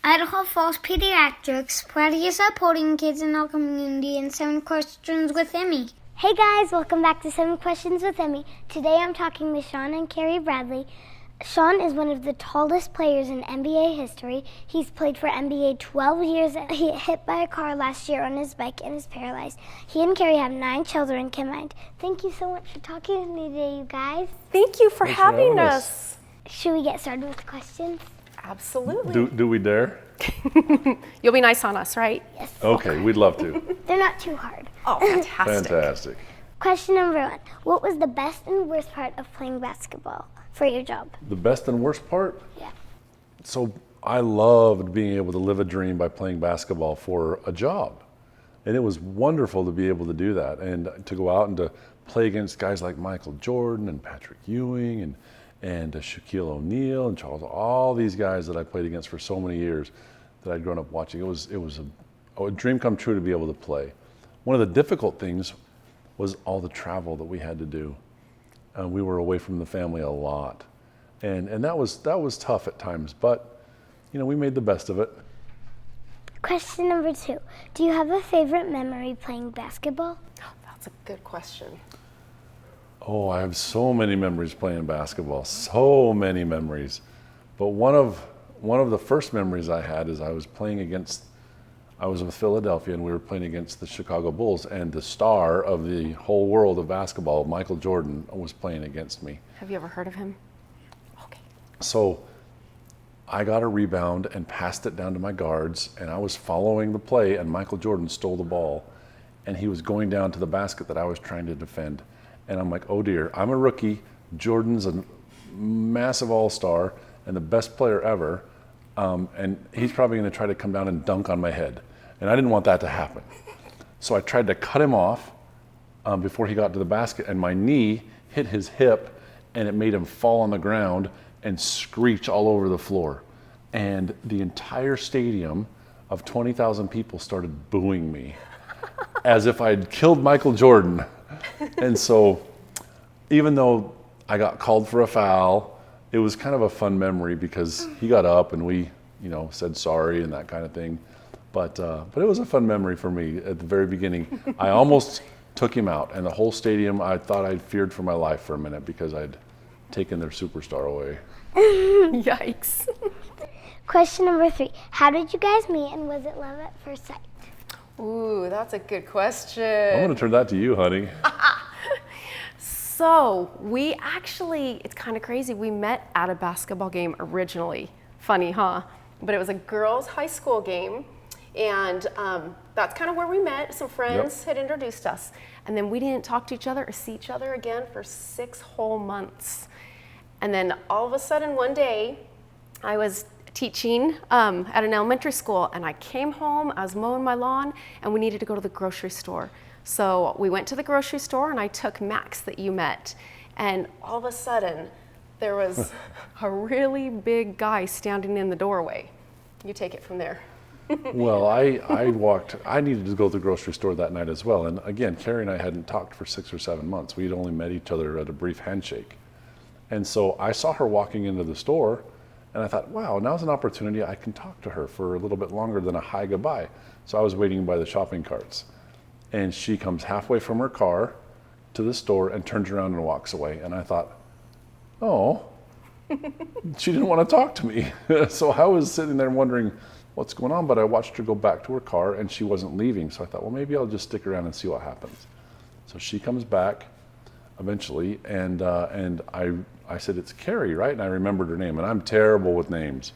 Idaho Falls Pediatrics, proudly supporting kids in our community, and 7 Questions with Emmy. Hey guys, welcome back to 7 Questions with Emmy. Today I'm talking with Shawn and Carrie Bradley. Shawn is one of the tallest players in NBA history. He's played for NBA 12 years. He got hit by a car last year on his bike and is paralyzed. He and Carrie have 9 children combined. Thank you so much for talking with me today, you guys. Thank you for having us. Should we get started with the questions? Absolutely. Do we dare? You'll be nice on us, right? Yes. Okay, we'd love to. They're not too hard. Oh, fantastic. Fantastic. Question number 1. What was the best and worst part of playing basketball for your job? The best and worst part? Yeah. So I loved being able to live a dream by playing basketball for a job. And it was wonderful to be able to do that and to go out and to play against guys like Michael Jordan and Patrick Ewing and Shaquille O'Neal and Charles, all these guys that I played against for so many years that I'd grown up watching. It was a dream come true to be able to play. One of the difficult things was all the travel that we had to do. We were away from the family a lot. And that was tough at times, but you know, we made the best of it. Question number 2. Do you have a favorite memory playing basketball? Oh, that's a good question. Oh, I have so many memories playing basketball, so many memories. But one of the first memories I had is I was with Philadelphia and we were playing against the Chicago Bulls, and the star of the whole world of basketball, Michael Jordan, was playing against me. Have you ever heard of him? Okay. So I got a rebound and passed it down to my guards, and I was following the play, and Michael Jordan stole the ball, and he was going down to the basket that I was trying to defend. And I'm like, oh dear, I'm a rookie. Jordan's a massive all-star and the best player ever. And he's probably going to try to come down and dunk on my head. And I didn't want that to happen. So I tried to cut him off before he got to the basket, and my knee hit his hip, and it made him fall on the ground and screech all over the floor. And the entire stadium of 20,000 people started booing me as if I'd killed Michael Jordan. And so even though I got called for a foul, it was kind of a fun memory because he got up and we, said sorry and that kind of thing. But it was a fun memory for me at the very beginning. I almost took him out, and the whole stadium, I thought I'd feared for my life for a minute because I'd taken their superstar away. Yikes. Question number 3. How did you guys meet, and was it love at first sight? Ooh, that's a good question. I'm going to turn that to you, honey. So it's kind of crazy. We met at a basketball game originally. Funny, huh? But it was a girls' high school game. And that's kind of where we met. Some friends had introduced us. And then we didn't talk to each other or see each other again for 6 whole months. And then all of a sudden one day, I was teaching at an elementary school, and I came home, I was mowing my lawn, and we needed to go to the grocery store. So we went to the grocery store, and I took Max that you met. And all of a sudden, there was a really big guy standing in the doorway. You take it from there. Well, I needed to go to the grocery store that night as well. And again, Carrie and I hadn't talked for 6 or 7 months. We'd only met each other at a brief handshake. And so I saw her walking into the store, and I thought, wow, now's an opportunity. I can talk to her for a little bit longer than a hi, goodbye. So I was waiting by the shopping carts. And she comes halfway from her car to the store and turns around and walks away. And I thought, oh, she didn't want to talk to me. So I was sitting there wondering what's going on, but I watched her go back to her car and she wasn't leaving. So I thought, well, maybe I'll just stick around and see what happens. So she comes back eventually, and I said, it's Carrie, right? And I remembered her name, and I'm terrible with names.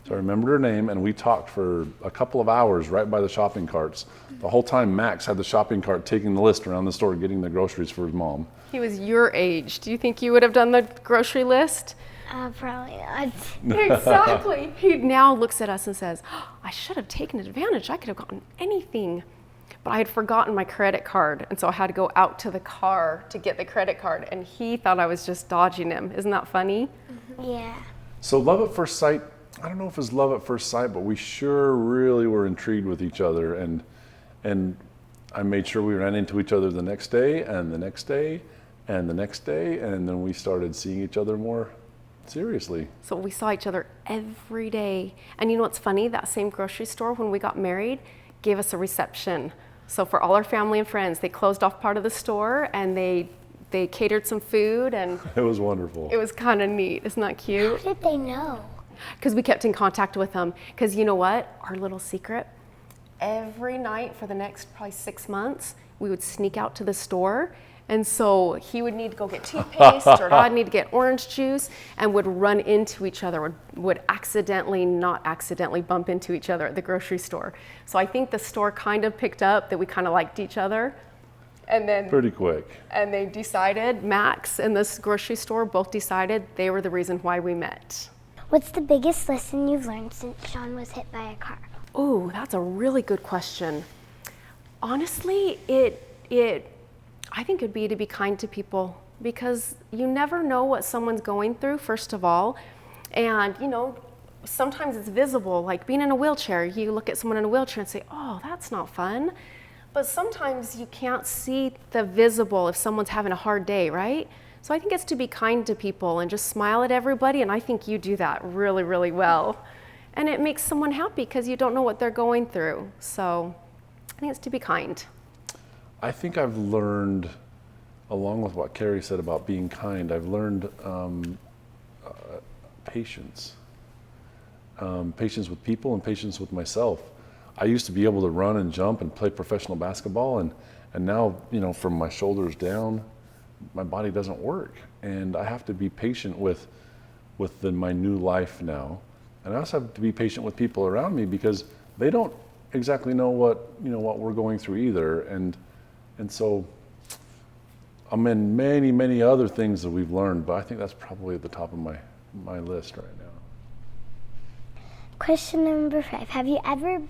So I remembered her name, and we talked for a couple of hours right by the shopping carts. The whole time Max had the shopping cart taking the list around the store, getting the groceries for his mom. He was your age. Do you think you would have done the grocery list? Probably not. Exactly. He now looks at us and says, oh, I should have taken advantage. I could have gotten anything. But I had forgotten my credit card, and so I had to go out to the car to get the credit card, and he thought I was just dodging him. Isn't that funny? Yeah. So love at first sight, I don't know if it was love at first sight, but we sure really were intrigued with each other, and I made sure we ran into each other the next day, and the next day, and the next day, and then we started seeing each other more Seriously. So we saw each other every day. And you know what's funny? That same grocery store, when we got married, gave us a reception. So for all our family and friends, they closed off part of the store and they catered some food, and It was wonderful. it was kind of neat. Isn't that cute? How did they know? Because we kept in contact with them. Because you know what? Our little secret, every night for the next probably 6 months, we would sneak out to the store. And so he would need to go get toothpaste, or I'd need to get orange juice, and would run into each other, would not accidentally bump into each other at the grocery store. So I think the store kind of picked up that we kind of liked each other. And then Pretty quick. And they decided, Max and this grocery store both decided they were the reason why we met. What's the biggest lesson you've learned since Shawn was hit by a car? Oh, that's a really good question. Honestly, I think it'd be to be kind to people, because you never know what someone's going through, first of all. And, you know, sometimes it's visible, like being in a wheelchair. You look at someone in a wheelchair and say, oh, that's not fun. But sometimes you can't see the visible if someone's having a hard day, right? So I think it's to be kind to people and just smile at everybody, and I think you do that really, really well. And it makes someone happy because you don't know what they're going through. So I think it's to be kind. I think I've learned, along with what Carrie said about being kind, I've learned patience. Patience with people and patience with myself. I used to be able to run and jump and play professional basketball, and now, you know, from my shoulders down, my body doesn't work. And I have to be patient with my new life now. And I also have to be patient with people around me, because they don't exactly know what we're going through either. And so I'm in many, many other things that we've learned, but I think that's probably at the top of my list right now. Question number 5. Have you ever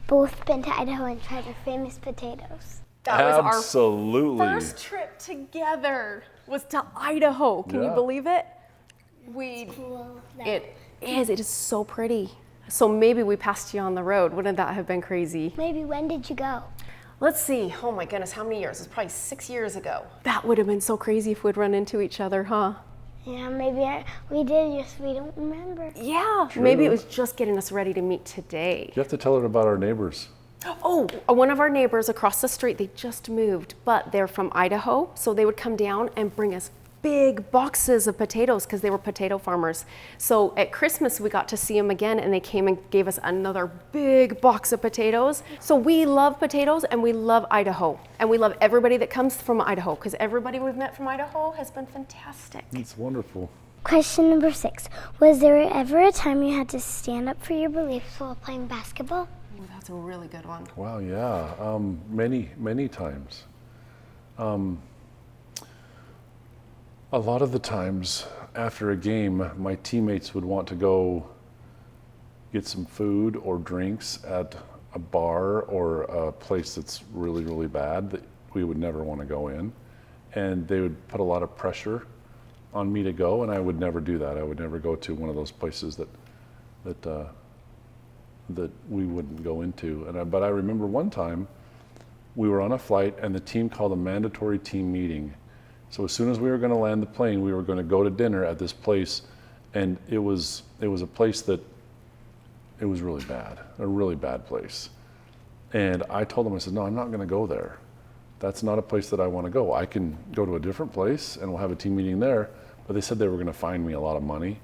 both been to Idaho and tried your famous potatoes? That was Absolutely. our first trip together, was to Idaho. Can you Yeah. believe it? It is so pretty. So maybe we passed you on the road. Wouldn't that have been crazy? Maybe. When did you go? Let's see. Oh my goodness, how many years? It's probably 6 years ago. That would have been so crazy if we'd run into each other, huh? Yeah, maybe we did, just we don't remember. Yeah. True. Maybe it was just getting us ready to meet today. You have to tell her about our neighbors. Oh, one of our neighbors across the street, they just moved, but they're from Idaho, so they would come down and bring us big boxes of potatoes because they were potato farmers. So at Christmas, we got to see them again, and they came and gave us another big box of potatoes. So we love potatoes, and we love Idaho, and we love everybody that comes from Idaho, because everybody we've met from Idaho has been fantastic. It's wonderful. Question number 6. Was there ever a time you had to stand up for your beliefs while playing basketball? Ooh, that's a really good one. Wow, yeah. Many times. A lot of the times after a game, my teammates would want to go get some food or drinks at a bar or a place that's really, really bad that we would never want to go in. And they would put a lot of pressure on me to go, and I would never do that. I would never go to one of those places that we wouldn't go into. But I remember one time we were on a flight, and the team called a mandatory team meeting. So as soon as we were going to land the plane, we were going to go to dinner at this place, and it was a place that it was really bad, a really bad place. And I told them, I said, no, I'm not going to go there. That's not a place that I want to go. I can go to a different place, and we'll have a team meeting there. But they said they were going to fine me a lot of money.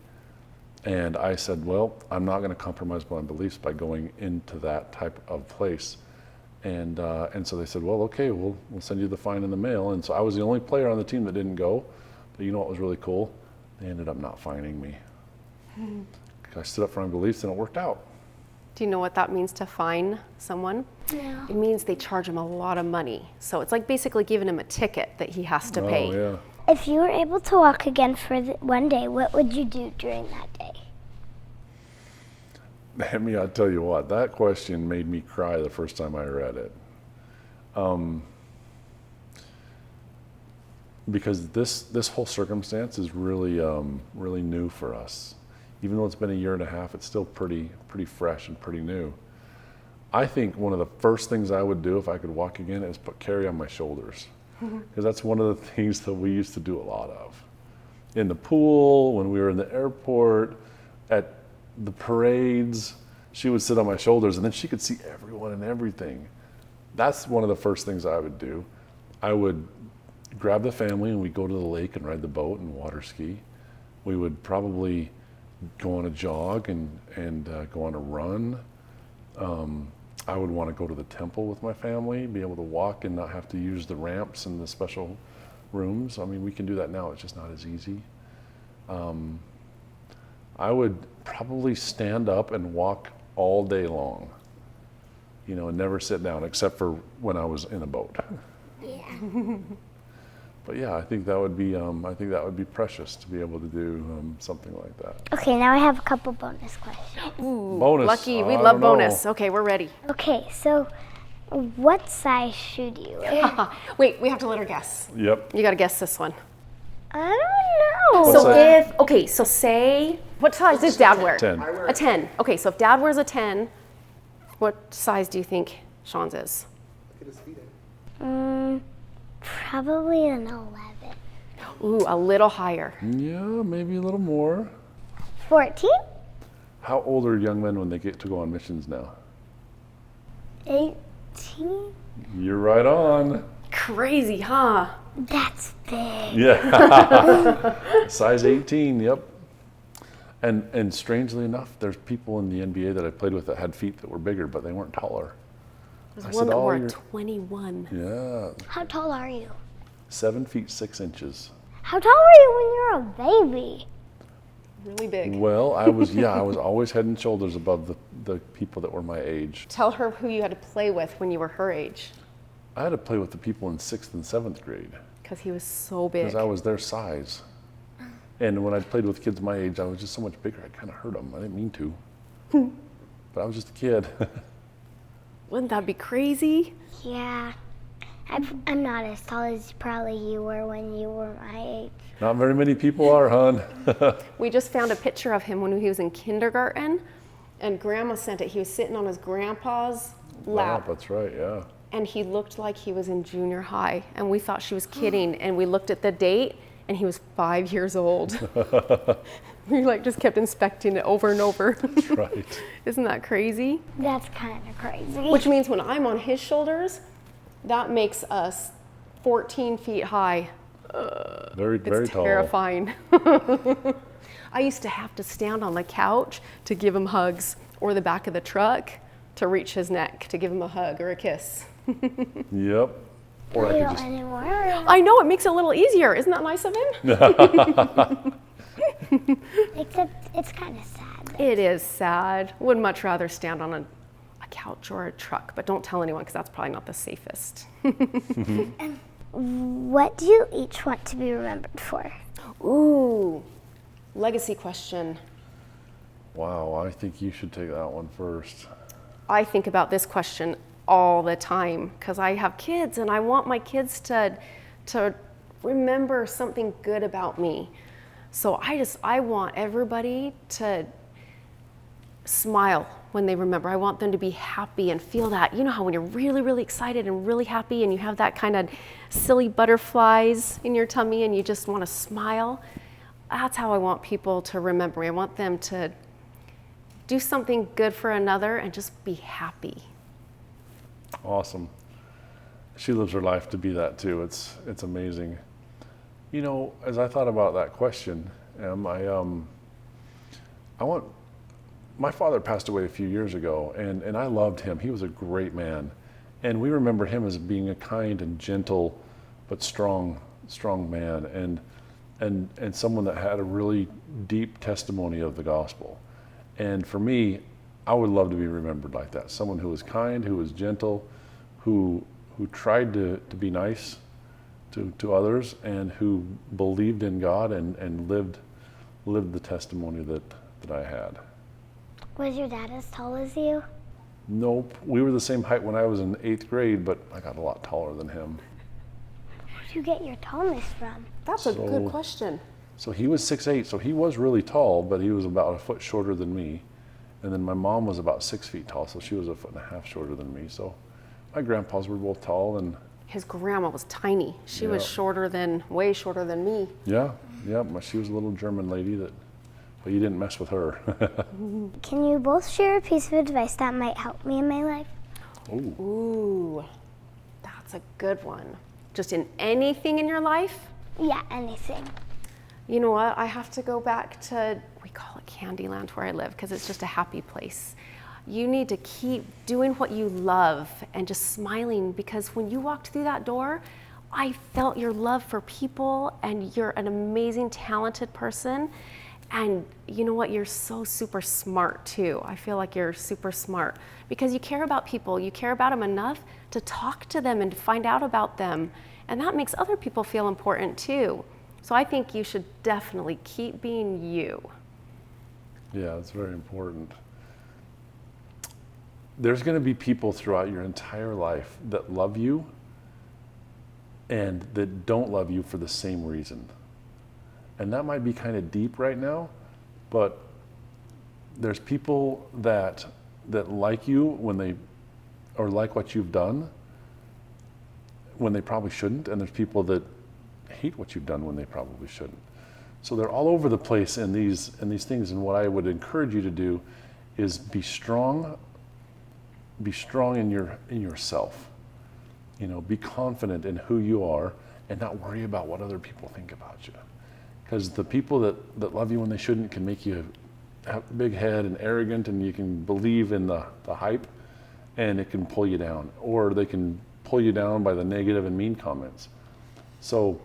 And I said, well, I'm not going to compromise my beliefs by going into that type of place. And so they said, well, okay, we'll send you the fine in the mail. And so I was the only player on the team that didn't go. But you know what was really cool? They ended up not fining me. I stood up for my beliefs, and it worked out. Do you know what that means, to fine someone? No. It means they charge him a lot of money. So it's like basically giving him a ticket that he has to pay. Oh, yeah. If you were able to walk again for one day, what would you do during that day? I'll tell you what, that question made me cry the first time I read it. Because this whole circumstance is really really new for us. Even though it's been a year and a half, it's still pretty fresh and pretty new. I think one of the first things I would do if I could walk again is put Carrie on my shoulders. Because that's one of the things that we used to do a lot of. in the pool, when we were in the airport, at the parades. She would sit on my shoulders, and then she could see everyone and everything. That's one of the first things I would do. I would grab the family and we'd go to the lake and ride the boat and water ski. We would probably go on a jog and go on a run. I would want to go to the temple with my family, be able to walk and not have to use the ramps and the special rooms. I mean, we can do that now, it's just not as easy. I would probably stand up and walk all day long, you know, and never sit down except for when I was in a boat. Yeah. But yeah, I think that would be precious to be able to do something like that. Okay, now I have a couple bonus questions. Ooh, Bonus. lucky. We I love don't know. bonus. Okay, we're ready. Okay, so what size shoe do you wear? Wait, we have to let her guess. Yep. You got to guess this one. I don't know. What's that? So say, what size does Dad wear? 10. A 10. Okay, so if Dad wears a 10, what size do you think Shawn's is? Probably an 11. Ooh, a little higher. Yeah, maybe a little more. 14? How old are young men when they get to go on missions now? 18? You're right on. Crazy, huh? That's big. Yeah. Size 18, yep. And strangely enough, there's people in the NBA that I played with that had feet that were bigger, but they weren't taller. There's one that wore a 21. Yeah, How tall are you? 7 feet 6 inches. How tall were you when you were a baby? Really big. Well, I was always head and shoulders above the people that were my age. Tell her who you had to play with when you were her age. I had to play with the people in 6th and 7th grade Because he was so big. because I was their size. And when I played with kids my age, I was just so much bigger, I kind of hurt them. I didn't mean to. But I was just a kid. Wouldn't that be crazy? Yeah. I'm not as tall as probably you were when you were my age. Not very many people are, hon. We just found a picture of him when he was in kindergarten, and Grandma sent it. He was sitting on his grandpa's lap, That's right, yeah. and he looked like he was in junior high, and we thought she was kidding, and we looked at the date, and he was 5 years old. We just kept inspecting it over and over. That's right. Isn't that crazy? That's kind of crazy. Which means when I'm on his shoulders, that makes us 14 feet high. Very, very It's tall. terrifying. I used to have to stand on the couch to give him hugs, or the back of the truck to reach his neck to give him a hug or a kiss. Yep. Or I You could don't just, anymore. I know, it makes it a little easier. Isn't that nice of him? Except it's kind of sad. It is sad. Would much rather stand on a couch or a truck, but don't tell anyone because that's probably not the safest. What do you each want to be remembered for? Ooh, legacy question. wow, I think you should take that one first. I think about this question all the time because I have kids and I want my kids to remember something good about me. So I want everybody to smile when they remember. I want them to be happy and feel that. You know how when you're really, really excited and really happy and you have that kind of silly butterflies in your tummy and you just want to smile? That's how I want people to remember me. I want them to do something good for another and just be happy. Awesome. She lives her life to be that too. It's amazing. You know, as I thought about that question, my father passed away a few years ago, and I loved him. He was a great man, and we remember him as being a kind and gentle, but strong man, and someone that had a really deep testimony of the gospel. And for me, I would love to be remembered like that. Someone who was kind, who was gentle, who tried to be nice to others, and who believed in God and lived the testimony that I had. Was your dad as tall as you? Nope. We were the same height when I was in 8th grade, but I got a lot taller than him. Where'd you get your tallness from? That's a good question. So he was 6'8", so he was really tall, but he was about a foot shorter than me. And then my mom was about 6 feet tall, so she was a foot and a half shorter than me. So my grandpas were both tall, and his grandma was tiny. She was Yeah. way shorter than me. Yeah, she was a little German lady but you didn't mess with her. Can you both share a piece of advice that might help me in my life? Ooh, that's a good one. Just in anything in your life? Yeah, anything. You know what? I have to go back to, we call it Candyland where I live because it's just a happy place. You need to keep doing what you love and just smiling, because when you walked through that door, I felt your love for people, and you're an amazing, talented person. And you know what? You're so super smart too. I feel like you're super smart because you care about people. You care about them enough to talk to them and to find out about them. And that makes other people feel important too. So I think you should definitely keep being you. Yeah, it's very important. There's going to be people throughout your entire life that love you and that don't love you for the same reason. And that might be kind of deep right now, but there's people that like you or like what you've done when they probably shouldn't, and there's people that hate what you've done when they probably shouldn't. So they're all over the place in these things, and what I would encourage you to do is be strong in yourself. You know, be confident in who you are and not worry about what other people think about you. Because the people that love you when they shouldn't can make you have a big head and arrogant, and you can believe in the hype, and it can pull you down. Or they can pull you down by the negative and mean comments. So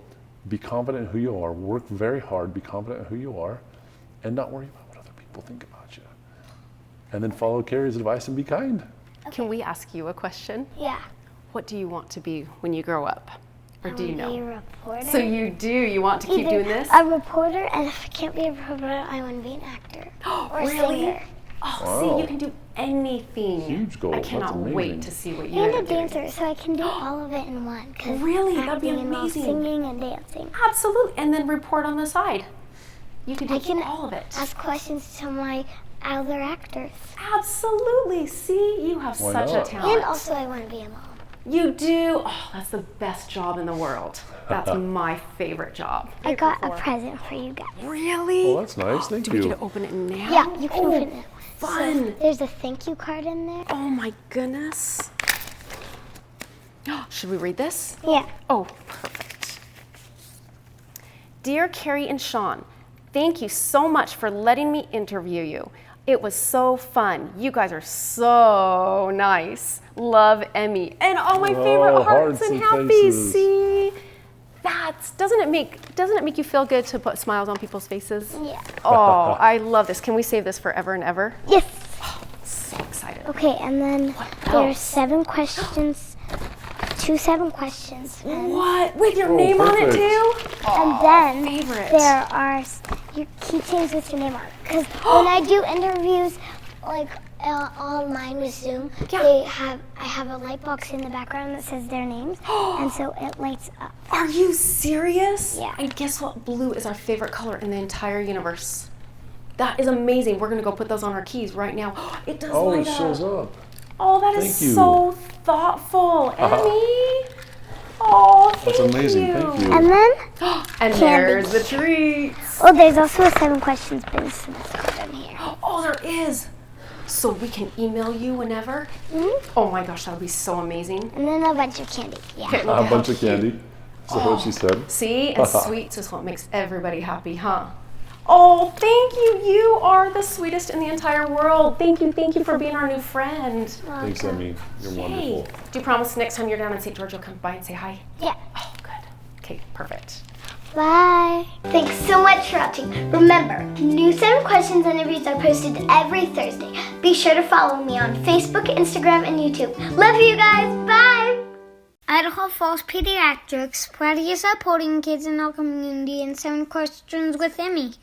be confident in who you are, work very hard, be confident in who you are, and not worry about what other people think about you. And then follow Carrie's advice and be kind. Can we ask you a question? Yeah. What do you want to be when you grow up? Or do you I want to know? be a reporter. So you do, you want to keep Either doing this? a reporter, and if I can't be a reporter, I want to be an actor. Or a Really? singer. Oh, Wow. see, you can do anything. Huge goal. I That's cannot amazing. wait to see what you And end a up doing. dancer, so I can do all of it in one. 'Cause Really? That'd be acting involves amazing. singing and dancing. Absolutely, and then report on the side. You can do I can all of it. ask questions to my other actors. Absolutely. See, you have Why such a not? talent. And also I want to be a mom. You do. Oh, that's the best job in the world. That's my favorite job. I got a present for you guys. Really? Oh, that's nice. Thank Do we you. get to open it now? Yeah, you can Oh, open it. fun. So there's a thank you card in there. Oh my goodness. Should we read this? Yeah. Oh, perfect. Dear Carrie and Shawn, thank you so much for letting me interview you. It was so fun. You guys are so nice. Love, Emmy. And all my favorite hearts and happy. faces. See? Doesn't it make you feel good to put smiles on people's faces? Yeah. Oh, I love this. Can we save this forever and ever? Yes. So excited. Okay, and then else? there's 7 questions. 7 questions. What? With your name on it perfect. too? And then favorite. there are your keychains with your name on it. Because when I do interviews, like online with Zoom, Yeah. I have a light box in the background that says their names, and so it lights up. Are you serious? Yeah. And guess what? Blue is our favorite color in the entire universe. That is amazing. We're gonna go put those on our keys right now. It does Oh, light it shows up. Oh, that is Thank you. so thoughtful, Emmy. Oh, thank That's amazing. you. Thank you. And then, And there's the treats. oh, there's also a 7 questions business card in here. Oh, there is. So we can email you whenever. Oh my gosh, that would be so amazing. And then a bunch of candy. Yeah. Okay, look A at bunch how of cute. candy. So what she said. See, and sweets is what makes everybody happy, huh? Oh, thank you. You are the sweetest in the entire world. Thank you for being our new friend. Thanks, Emmy. You're Hey, wonderful. do you promise next time you're down in St. George you'll come by and say hi? Yeah. Oh, good. Okay, perfect. Bye. Thanks so much for watching. Remember, new 7 questions interviews are posted every Thursday. Be sure to follow me on Facebook, Instagram, and YouTube. Love you guys. Bye. Idaho Falls Pediatrics, proudly supporting kids in our community, and 7 questions with Emmy.